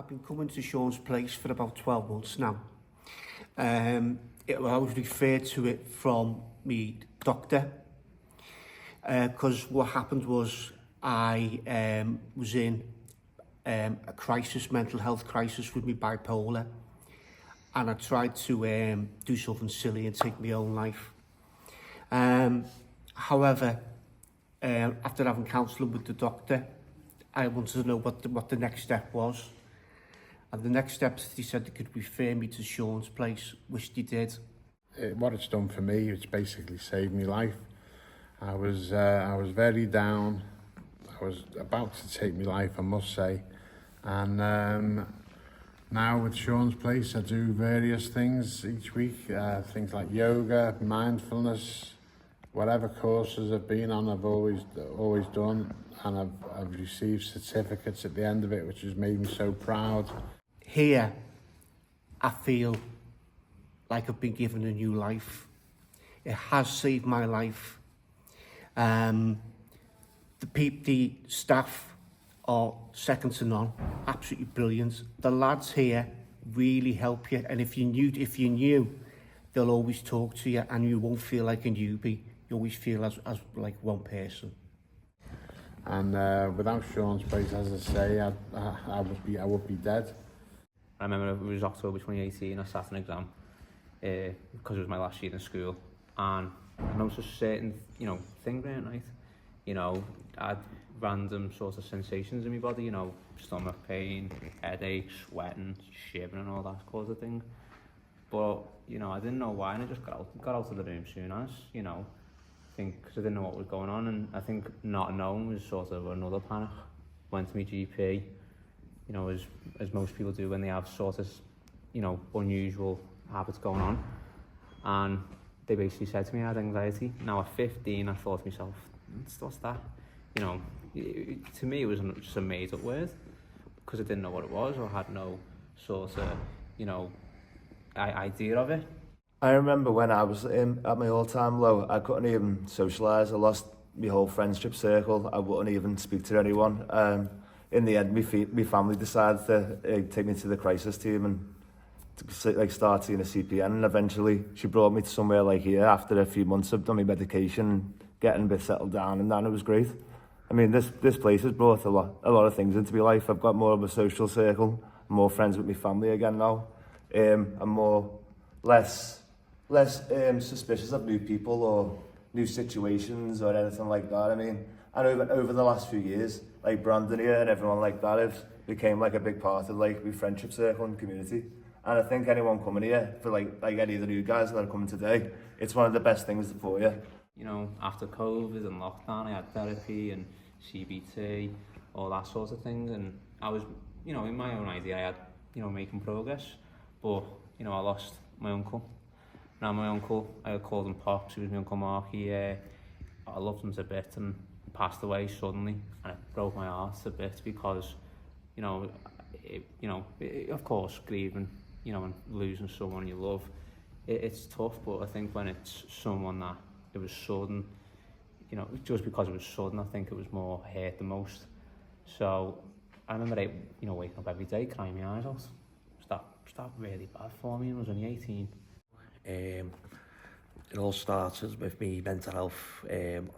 I've been coming to Sean's place for about 12 months now. I was referred to it from me doctor, because what happened was I was in a crisis, mental health crisis with me bipolar, and I tried to do something silly and take my own life. However, after having counselling with the doctor, I wanted to know what the next step was. And the next step, he said they could refer me to Sean's place, which they did. What it's done for me, it's basically saved me life. I was very down. I was about to take my life, I must say. And now with Sean's place, I do various things each week. Things like yoga, mindfulness, whatever courses I've been on, I've always done, and I've received certificates at the end of it, which has made me so proud. Here, I feel like I've been given a new life. It has saved my life. The staff are second to none, absolutely brilliant. The lads here really help you, and if you knew, they'll always talk to you, and you won't feel like a newbie. You always feel as like one person. And without Sean's place, as I say, I would be dead. I remember it was October 2018, I sat an exam because it was my last year in school, and I noticed a certain, thing that night. I had random sort of sensations in my body, stomach pain, headache, sweating, shivering and all that sort of thing. But, I didn't know why, and I just got out of the room soon as, I think, because I didn't know what was going on, and I think not knowing was sort of another panic. Went to my GP, as most people do when they have sort of, unusual habits going on. And they basically said to me I had anxiety. Now at 15, I thought to myself, what's that? To me it was just a made up word, because I didn't know what it was, or had no sort of, idea of it. I remember when I was at my all-time low, I couldn't even socialise. I lost my whole friendship circle. I wouldn't even speak to anyone. In the end, my family decided to take me to the crisis team and to, start seeing a CPN. And eventually, she brought me to somewhere like here after a few months of my medication, getting a bit settled down, and then it was great. I mean, this place has brought a lot of things into my life. I've got more of a social circle, more friends with my family again now. I'm less suspicious of new people or new situations or anything like that. I mean, and over the last few years, like Brandon here and everyone like that, have became like a big part of my friendship circle and community. And I think anyone coming here, for like any of the new guys that are coming today, it's one of the best things for you. After COVID and lockdown, I had therapy and CBT, all that sort of things, and I was, in my own idea, I had, making progress, but, I lost my uncle. Now my uncle, I called him Pops, he was my Uncle Mark. I loved him to bits, and he passed away suddenly, and it broke my heart a bit, because, of course, grieving, and losing someone you love, it's tough, but I think when it's someone that it was sudden, just because it was sudden, I think it was more hurt the most. So I remember, waking up every day, crying my eyes out. That really bad for me, and I was only 18. It all started with me mental health.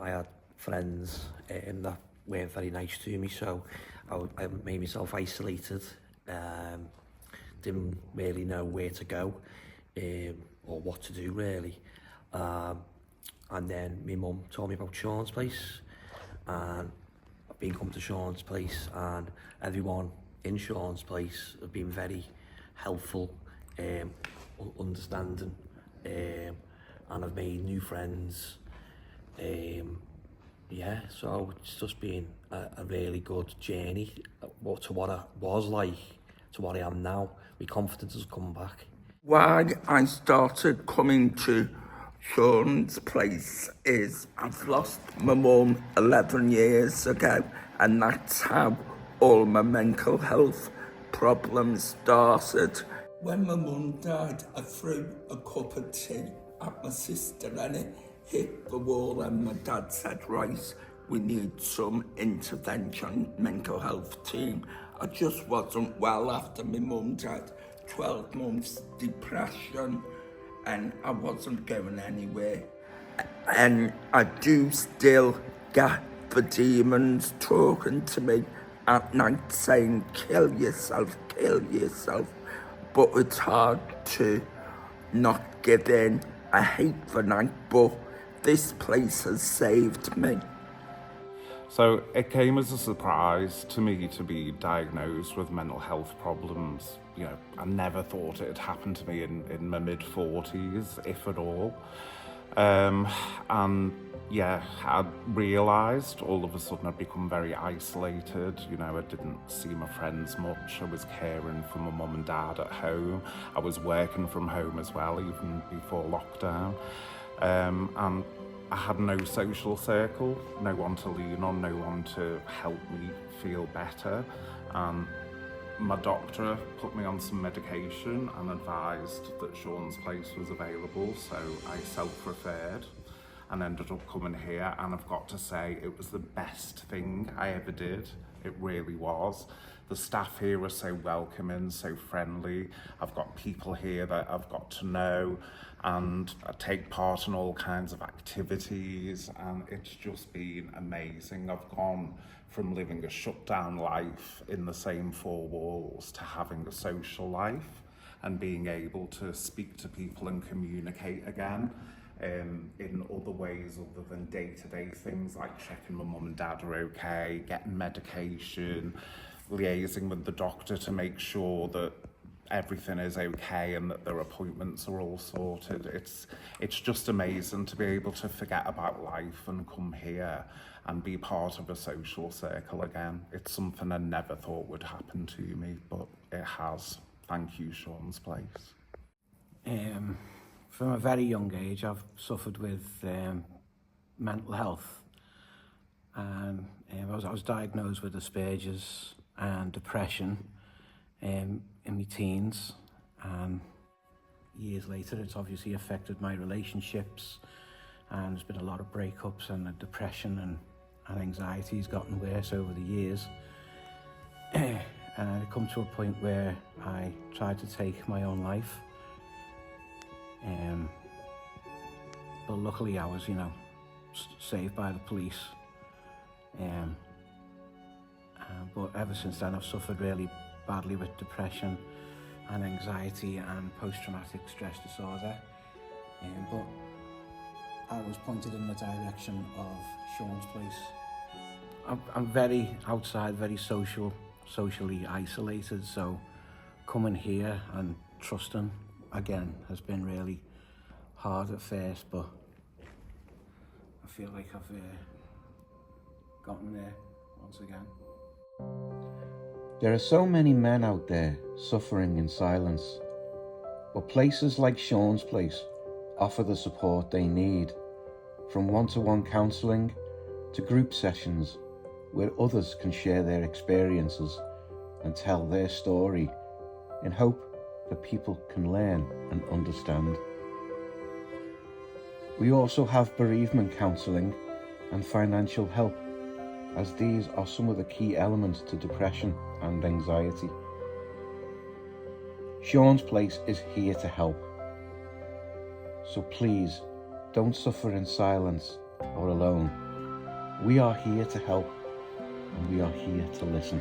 I had friends that weren't very nice to me, so I made myself isolated. Didn't really know where to go or what to do really. And then my mum told me about Sean's place, and I've been coming to Sean's place, and everyone in Sean's place have been very helpful, understanding, and I've made new friends. So it's just been a really good journey to what I was like to what I am now. My confidence has come back. Why I started coming to Sean's place is I've lost my mum 11 years ago, and that's how all my mental health problems started. When my mum died, I threw a cup of tea at my sister and it hit the wall, and my dad said, right, we need some intervention mental health team. I just wasn't well after my mum's had 12 months depression and I wasn't going anywhere. And I do still get the demons talking to me at night saying, kill yourself. But it's hard to not give in. I hate the night, but this place has saved me. So it came as a surprise to me to be diagnosed with mental health problems. You know, I never thought it had happened to me in my mid-40s, if at all. And yeah, I realised all of a sudden I'd become very isolated. You know, I didn't see my friends much. I was caring for my mum and dad at home. I was working from home as well, even before lockdown. And I had no social circle, no one to lean on, no one to help me feel better. And my doctor put me on some medication and advised that Sean's Place was available, so I self-referred and ended up coming here, and I've got to say it was the best thing I ever did. It really was. The staff here are so welcoming, so friendly. I've got people here that I've got to know, and I take part in all kinds of activities, and it's just been amazing. I've gone from living a shut down life in the same four walls to having a social life and being able to speak to people and communicate again in other ways other than day-to-day things like checking my mum and dad are okay, getting medication, liaising with the doctor to make sure that everything is okay and that their appointments are all sorted. It's just amazing to be able to forget about life and come here and be part of a social circle again. It's something I never thought would happen to me, but it has. Thank you, Sean's Place. From a very young age, I've suffered with mental health, and I was diagnosed with Asperger's and depression in my teens, and years later it's obviously affected my relationships, and there's been a lot of breakups, and the depression and anxiety has gotten worse over the years. And I come to a point where I tried to take my own life, but luckily I was, saved by the police. But ever since then I've suffered really badly with depression and anxiety and post-traumatic stress disorder. But I was pointed in the direction of Sean's Place. I'm very outside, very socially isolated, so coming here and trusting again has been really hard at first, but I feel like I've gotten there once again. There are so many men out there suffering in silence, but places like Sean's Place offer the support they need, from one-to-one counselling to group sessions where others can share their experiences and tell their story in hope that people can learn and understand. We also have bereavement counselling and financial help, as these are some of the key elements to depression and anxiety. Sean's Place is here to help. So please, don't suffer in silence or alone. We are here to help, and we are here to listen.